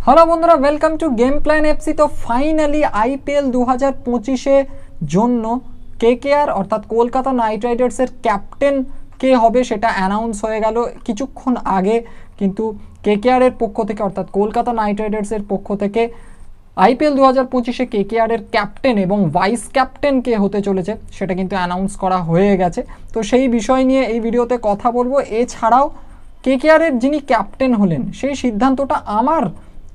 Hello বন্ধুরা, welcome to game plan FC. তো finally IPL 2025-এ জন্য কেকেআর অর্থাৎ কলকাতা নাইট রাইডার্সের ক্যাপ্টেন কে হবে সেটা অ্যানাউন্স হয়ে গেল কিছুক্ষণ আগে। কিন্তু কেকেআরের পক্ষ থেকে অর্থাৎ কলকাতা নাইট রাইডার্সের পক্ষ থেকে আইপিএল 2025-এ কেকেআরের ক্যাপ্টেন এবং ভাইস ক্যাপ্টেন কে হতে চলেছে সেটা কিন্তু অ্যানাউন্স করা হয়ে গেছে। তো সেই বিষয় নিয়ে এই ভিডিওতে কথা বলবো। এছাড়াও কেকেআরের যিনি ক্যাপ্টেন হলেন সেই সিদ্ধান্তটা আমার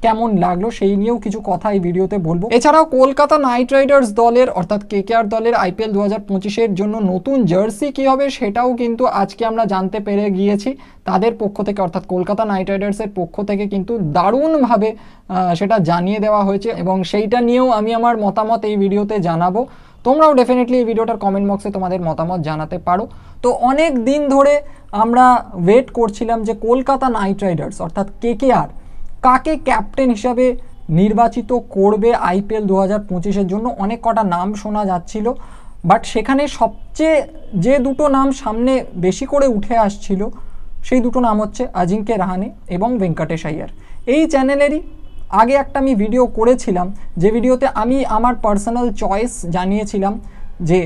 কেমন লাগলো সেই নিয়েও কিছু কথা এই ভিডিওতে বলবো। এছাড়াও কলকাতা নাইট রাইডার্স দলের অর্থাৎ কেকেআর দলের আইপিএল 2025-এর জন্য নতুন জার্সি কী হবে সেটাও কিন্তু আজকে আমরা জানতে পেরে গিয়েছি তাদের পক্ষ থেকে, অর্থাৎ কলকাতা নাইট রাইডার্সের পক্ষ থেকে কিন্তু দারুণভাবে সেটা জানিয়ে দেওয়া হয়েছে এবং সেইটা নিয়েও আমি আমার মতামত এই ভিডিওতে জানাবো। তোমরাও ডেফিনেটলি এই ভিডিওটার কমেন্ট বক্সে তোমাদের মতামত জানাতে পারো। তো অনেক দিন ধরে আমরা ওয়েট করছিলাম যে কলকাতা নাইট রাইডার্স অর্থাৎ কেকেআর কাকে ক্যাপ্টেন হিসাবে নির্বাচিত করবে আইপিএল 2025-এর জন্য। অনেক কটা নাম শোনা যাচ্ছিল, বাট সেখানে সবচেয়ে যে দুটো নাম সামনে বেশি করে উঠে আসছিল সেই দুটো নাম হচ্ছে অজিঙ্ক্য রাহানে এবং ভেঙ্কটেশ আইয়ার। এই চ্যানেলেরই আগে একটা আমি ভিডিও করেছিলাম যে ভিডিওতে আমি আমার পার্সোনাল চয়েস জানিয়েছিলাম যে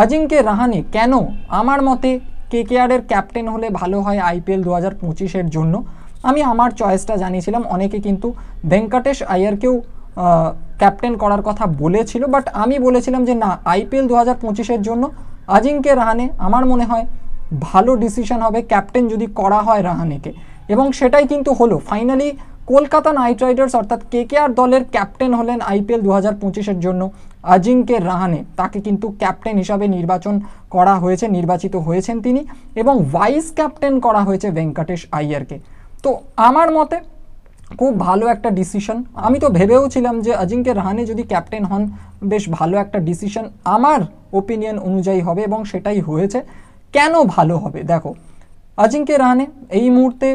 অজিঙ্ক্য রাহানে কেন আমার মতে কেকেআরের ক্যাপ্টেন হলে ভালো হয় আইপিএল 2025-এর জন্য। আমি আমার চয়েসটা জানিয়েছিলাম। অনেকে কিন্তু ভেঙ্কটেশ আইয়ারকেও ক্যাপ্টেন করার কথা বলেছিল, বাট আমি বলেছিলাম যে না, আইপিএল 2025-এর জন্য অজিঙ্ক্য রাহানে আমার মনে হয় ভালো ডিসিশন হবে ক্যাপ্টেন যদি করা হয় রাহানেকে, এবং সেটাই কিন্তু হলো। ফাইনালি কলকাতা নাইট রাইডার্স অর্থাৎ কেকেআর দলের ক্যাপ্টেন হলেন আইপিএল 2025-এর জন্য অজিঙ্ক্য রাহানে। তাকে কিন্তু ক্যাপ্টেন হিসাবে নির্বাচিত হয়েছেন তিনি, এবং ভাইস ক্যাপ্টেন করা হয়েছে ভেঙ্কটেশ আইয়ারকে। তো আমার মতে খুব ভালো একটা ডিসিশন। আমি তো ভেবেওছিলাম যে অজিঙ্ক্য রাহানে যদি ক্যাপ্টেন হন বেশ ভালো একটা ডিসিশন আমার ওপিনিয়ন অনুযায়ী হবে, এবং সেটাই হয়েছে। কেন ভালো হবে দেখো, অজিঙ্ক্য রাহানে এই মুহূর্তে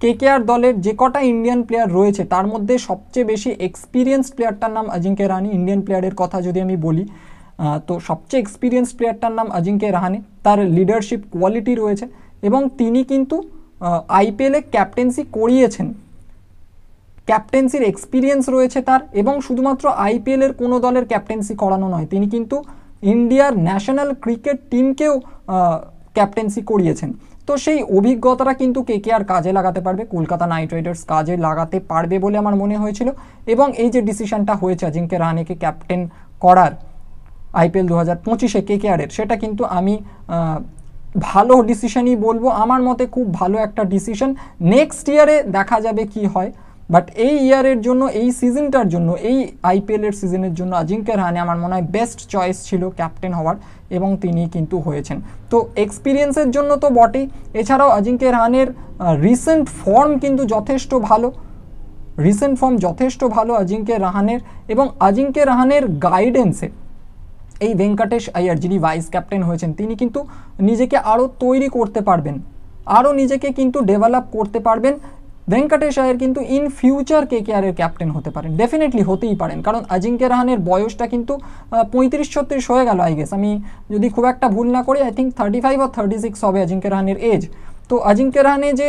কেকেআর দলের যে কটা ইন্ডিয়ান প্লেয়ার রয়েছে তার মধ্যে সবচেয়ে বেশি এক্সপিরিয়েন্সড প্লেয়ারটার নাম অজিঙ্ক্য রাহানে। ইন্ডিয়ান প্লেয়ারের কথা যদি আমি বলি তো সবচেয়ে এক্সপিরিয়েন্সড প্লেয়ারটার নাম অজিঙ্ক্য রাহানে। তার লিডারশিপ কোয়ালিটি রয়েছে এবং তিনি কিন্তু আইপিএলে ক্যাপ্টেন্সি করিয়েছেন, ক্যাপ্টেন্সির এক্সপিরিয়েন্স রয়েছে তার। এবং শুধুমাত্র আইপিএলের কোনো দলের ক্যাপ্টেন্সি করানো নয়, তিনি কিন্তু ইন্ডিয়ার ন্যাশনাল ক্রিকেট টিমকেও ক্যাপ্টেন্সি করিয়েছেন। তো সেই অভিজ্ঞতাটা কিন্তু কেকেআর কাজে লাগাতে পারবে, কলকাতা নাইট রাইডার্স কাজে লাগাতে পারবে বলে আমার মনে হয়েছিল। এবং এই যে ডিসিশনটা হয়েছে অজিঙ্ক্য রাহানেকে ক্যাপ্টেন করার আইপিএল 2025-এ কেকেআরের, সেটা কিন্তু আমি ভালো ডিসিশনই বলবো। আমার মতে খুব ভালো একটা ডিসিশন। নেক্সট ইয়ারে দেখা যাবে কি হয়, বাট এই ইয়ারের জন্য, এই সিজনটার জন্য, এই আইপিএলের সিজনের জন্য অজিঙ্ক্য রাহানে আমার মনে হয় বেস্ট চয়েস ছিল ক্যাপ্টেন হওয়ার, এবং তিনি কিন্তু হয়েছেন। তো এক্সপিরিয়েন্সের জন্য তো বটেই, এছাড়াও অজিঙ্ক্য রাহানের রিসেন্ট ফর্ম কিন্তু যথেষ্ট ভালো অজিঙ্ক্য রাহানের। এবং অজিঙ্ক্য রাহানের গাইডেন্সে এই ভেঙ্কটেশ আইয়ার যিনি ভাইস ক্যাপ্টেন হয়েছেন তিনি কিন্তু নিজেকে আরও তৈরি করতে পারবেন, আরও নিজেকে কিন্তু ডেভেলপ করতে পারবেন। ভেঙ্কটেশ আইয়ার কিন্তু ইন ফিউচার কেকেআরের ক্যাপ্টেন হতে পারেন, ডেফিনেটলি হতেই পারেন, কারণ অজিঙ্ক্য রাহানের বয়সটা কিন্তু 35-36 হয়ে গেল আই গেস। আমি যদি খুব একটা ভুল না করি, আই থিঙ্ক 35 বা 36 হবে অজিঙ্ক্য রাহানের এজ। তো অজিঙ্ক্য রাহানে যে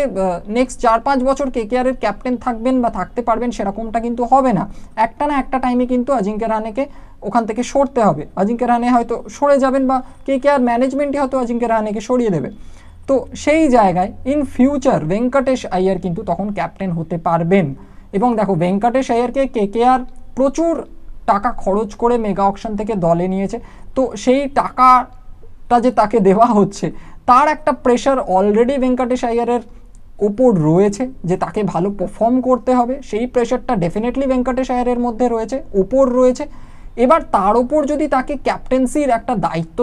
নেক্সট 4-5 বছর কেকেআরের ক্যাপ্টেন থাকবেন বা থাকতে পারবেন সেরকমটা কিন্তু হবে না। একটা না একটা টাইমে কিন্তু অজিঙ্ক্য রাহানেকে ওখান থেকে সরতে হবে। অজিঙ্ক্য রাহানে হয়তো সরে যাবেন বা কেকেআর ম্যানেজমেন্টই হয়তো অজিঙ্ক্য রাহানেকে সরিয়ে দেবে। তো সেই জায়গায় ইন ফিউচার ভেঙ্কটেশ আইয়ার কিন্তু তখন ক্যাপ্টেন হতে পারবেন। এবং দেখো, ভেঙ্কটেশ আইয়ারকে কেকেআর প্রচুর টাকা খরচ করে মেগা অকশন থেকে দলে নিয়েছে। তো সেই টাকাটা যে তাকে দেওয়া হচ্ছে তার একটা প্রেশার অলরেডি ভেঙ্কটেশ আইয়ারের ওপর রয়েছে যে তাকে ভালো পারফর্ম করতে হবে। সেই প্রেশারটা ডেফিনেটলি ভেঙ্কটেশ আইয়ারের মধ্যে রয়েছে। এবার তার ওপর যদি তাকে ক্যাপ্টেন্সির একটা দায়িত্ব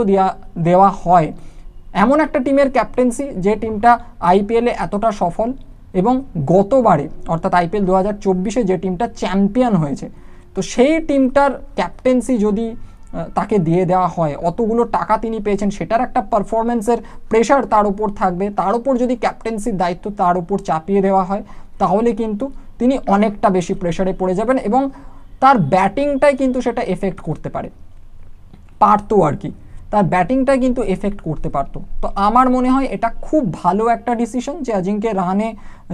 দেওয়া হয়, এমন একটা টিমের ক্যাপ্টেন্সি যে টিমটা আইপিএলে এতটা সফল, এবং গতবারে অর্থাৎ আইপিএল 2024-এ যে টিমটা চ্যাম্পিয়ন হয়েছে, তো সেই টিমটার ক্যাপ্টেন্সি যদি তাকে দিয়ে দেওয়া হয়, অতগুলো টাকা তিনি পেয়েছেন, সেটার একটা পারফরমেন্সের প্রেশার তার উপর থাকবে। তার উপর যদি ক্যাপ্টেন্সির দায়িত্ব তার উপর চাপিয়ে দেওয়া হয় তাহলে কিন্তু তিনি অনেকটা বেশি প্রেশারে পড়ে যাবেন, এবং তার ব্যাটিংটাই কিন্তু সেটা এফেক্ট করতে পারতো আর কি। তার ব্যাটিংটা কিন্তু এফেক্ট করতে পারতো। তো আমার মনে হয় এটা খুব ভালো একটা ডিসিশন যে অজিঙ্ক্য রাহানে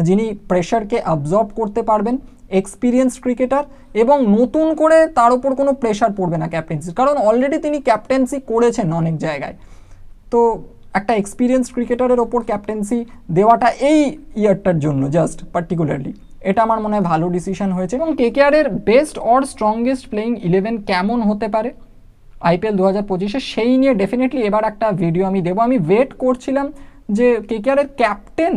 যিনি প্রেশারকে অ্যাবজর্ব করতে পারবেন এক্সপিরিয়েন্সড ক্রিকেটার এবং নতুন করে তার উপর কোনো প্রেশার পড়বে না ক্যাপ্টেন্সির, কারণ অলরেডি তিনি ক্যাপ্টেন্সি করেছেন অনেক জায়গায়। তো একটা এক্সপিরিয়েন্সড ক্রিকেটারের ওপর ক্যাপ্টেন্সি দেওয়াটা এই ইয়ারটার জন্য জাস্ট পার্টিকুলারলি এটা আমার মনে হয় ভালো ডিসিশন হয়েছে। এবং কেকেআরের বেস্ট অর স্ট্রংগেস্ট প্লেইং 11 কেমন হতে পারে আইপিএল 2025-এ সেই নিয়ে ডেফিনেটলি এবার একটা ভিডিও আমি দেবো। আমি ওয়েট করছিলাম যে কেকেআরের ক্যাপ্টেন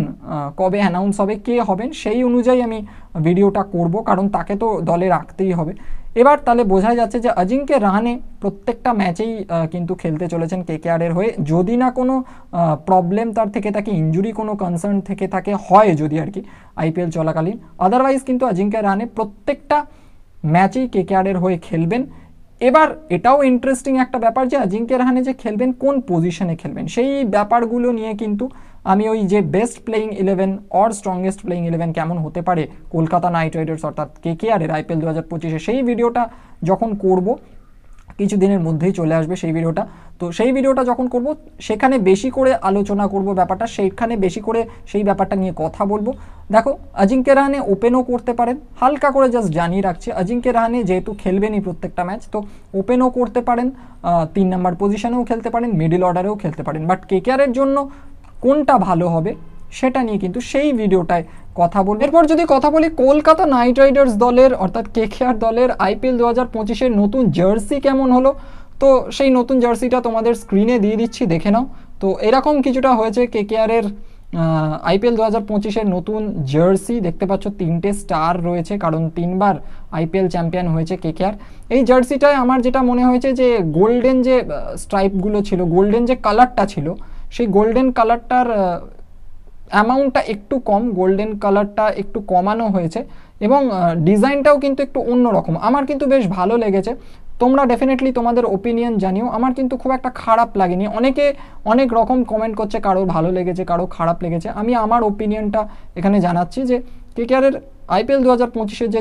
কবে অ্যানাউন্স হবে, কে হবেন, সেই অনুযায়ী আমি ভিডিওটা করব, কারণ তাকে তো দলে রাখতেই হবে। এবার তাহলে বোঝা যাচ্ছে যে অজিঙ্ক্য রাহানে প্রত্যেকটা ম্যাচেই কিন্তু খেলতে চলেছেন কেকেআরের হয়ে, যদি না কোনো প্রবলেম তার থেকে থাকে, ইঞ্জুরি কোনো কনসার্ন থেকে থাকে হয় যদি আর কি আইপিএল চলাকালীন, আদারওয়াইজ কিন্তু অজিঙ্ক্য রাহানে প্রত্যেকটা ম্যাচেই কেকেআরের হয়ে খেলবেন। এবার এটাও ইন্টারেস্টিং একটা ব্যাপার যে অজিঙ্ক্য রাহানে যে খেলবেন কোন পজিশনে খেলবেন, সেই ব্যাপারগুলো নিয়ে কিন্তু আমি ওই যে best playing 11 or strongest playing 11 কেমন হতে পারে কলকাতা নাইট রাইডার্স অর্থাৎ কেকেআরের আইপিএল 2025-এ, সেই ভিডিওটা যখন করব কিছুদিনের মধ্যেই চলে আসবে সেই ভিডিওটা। তো সেই ভিডিওটা যখন করব সেখানে বেশি করে আলোচনা করব ব্যাপারটা, সেইখানে বেশি করে সেই ব্যাপারটা নিয়ে কথা বলবো। দেখো অজিঙ্ক্য রাহানে ওপেনও করতে পারেন, হালকা করে জাস্ট জানিয়ে রাখছি, অজিঙ্ক্য রাহানে যেহেতু খেলবেনই প্রত্যেকটা ম্যাচ, তো ওপেনও করতে পারেন, 3 নম্বর পজিশনেও খেলতে পারেন, মিডল অর্ডারেও খেলতে পারেন, বাট কেকেআরের জন্য কোনটা ভালো হবে সেটা নিয়ে কিন্তু সেই ভিডিওটায় কথা বলবো। এরপর যদি কথা বলি কলকাতা নাইট রাইডার্স দলের অর্থাৎ কেকেআর দলের আইপিএল 2025-এর নতুন জার্সি কেমন হলো, তো সেই নতুন জার্সিটা তোমাদের স্ক্রিনে দিয়ে দিচ্ছি, দেখে নাও। তো এরকম কিছুটা হয়েছে কেকেআরের আইপিএল 2025-এর নতুন জার্সি, দেখতে পাচ্ছ 3টে স্টার রয়েছে, কারণ 3বার আইপিএল চ্যাম্পিয়ন হয়েছে কেকেআর। এই জার্সিটায় আমার যেটা মনে হয়েছে যে গোল্ডেন যে স্ট্রাইপগুলো ছিল, গোল্ডেন যে কালারটা ছিল, সেই গোল্ডেন কালারটার অ্যামাউন্টটা একটু কম, গোল্ডেন কালারটা একটু কমানো হয়েছে এবং ডিজাইনটাও কিন্তু একটু অন্যরকম, আমার কিন্তু বেশ ভালো লেগেছে। তোমরা ডেফিনেটলি তোমাদের ওপিনিয়ন জানিও, আমার কিন্তু খুব একটা খারাপ লাগেনি। অনেকে অনেক রকম কমেন্ট করছে, কারো ভালো লেগেছে, কারো খারাপ লেগেছে, আমি আমার ওপিনিয়নটা এখানে জানাচ্ছি যে কেকেআরের আইপিএল 2025-এর যে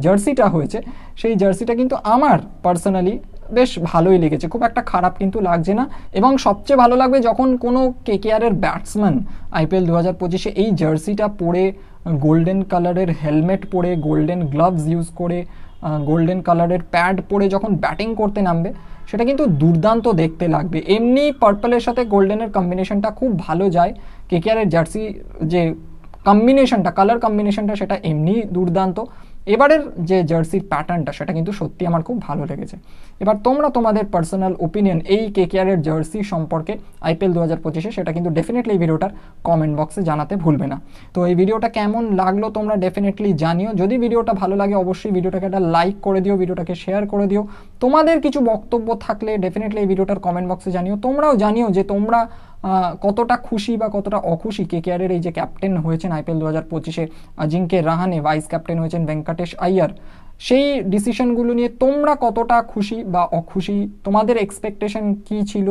জার্সিটা হয়েছে সেই জার্সিটা কিন্তু আমার পার্সোনালি বেশ ভালোই লেগেছে, খুব একটা খারাপ কিন্তু লাগছে না। এবং সবচেয়ে ভালো লাগবে যখন কোনো কেকেআরের ব্যাটসম্যান আইপিএল 2025-এ এই জার্সিটা পরে, গোল্ডেন কালারের হেলমেট পরে, গোল্ডেন গ্লাভস ইউজ করে, গোল্ডেন কালারের প্যাড পরে যখন ব্যাটিং করতে নামবে, সেটা কিন্তু দুর্দান্ত দেখতে লাগবে। এমনি পার্পলের সাথে গোল্ডেনের কম্বিনেশনটা খুব ভালো যায়, কেকেআরের জার্সি যে কম্বিনেশনটা, কালার কম্বিনেশনটা সেটা এমনি দুর্দান্ত। এবারের যে জার্সির প্যাটার্নটা সেটা কিন্তু সত্যি আমার খুব ভালো লেগেছে। এবার তোমরা তোমাদের পার্সোনাল ওপিনিয়ন এই কেকেআরের জার্সি সম্পর্কে আইপিএল 2025-এ সেটা কিন্তু ডেফিনেটলি এই ভিডিওটার কমেন্ট বক্সে জানাতে ভুলবে না। তো এই ভিডিওটা কেমন লাগলো তোমরা ডেফিনেটলি জানিও, যদি ভিডিওটা ভালো লাগে অবশ্যই ভিডিওটাকে একটা লাইক করে দিও, ভিডিওটাকে শেয়ার করে দিও। তোমাদের কিছু বক্তব্য থাকলে ডেফিনেটলি এই ভিডিওটার কমেন্ট বক্সে জানিও। তোমরাও জানিও যে তোমরা কতটা খুশি বা কতটা অখুশি কেকেআরের এই যে ক্যাপ্টেন হয়েছেন আইপিএল 2025-এ অজিঙ্ক্য রাহানে, ভাইস ক্যাপ্টেন হয়েছেন ভেঙ্কটেশ আইয়ার, সেই ডিসিশনগুলো নিয়ে তোমরা কতটা খুশি বা অখুশি, তোমাদের এক্সপেকটেশন কী ছিল,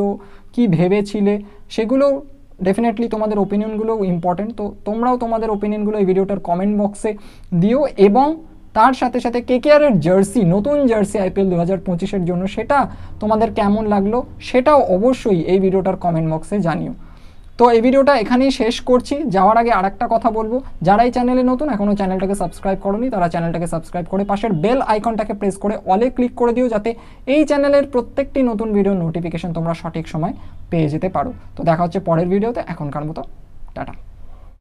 কি ভেবেছিলে, সেগুলো ডেফিনেটলি তোমাদের ওপিনিয়নগুলো ইম্পর্টেন্ট। তো তোমরাও তোমাদের ওপিনিয়নগুলো এই ভিডিওটার কমেন্ট বক্সে দিও এবং তার সাথে সাথে কেকেআরের জার্সি, নতুন জার্সি আইপিএল 2025-এর জন্য সেটা তোমাদের কেমন লাগলো সেটাও অবশ্যই এই ভিডিওটার কমেন্ট বক্সে জানিও। তো এই ভিডিওটা এখানেই শেষ করছি। যাওয়ার আগে আরেকটা কথা বলবো, যারা এই চ্যানেলে নতুন এখনও চ্যানেলটাকে সাবস্ক্রাইব করোনি তারা চ্যানেলটাকে সাবস্ক্রাইব করে পাশের বেল আইকনটাকে প্রেস করে অলে ক্লিক করে দিও, যাতে এই চ্যানেলের প্রত্যেকটি নতুন ভিডিওর নোটিফিকেশন তোমরা সঠিক সময় পেয়ে যেতে পারো। তো দেখা হচ্ছে পরের ভিডিওতে, এখনকার মতো টাটা।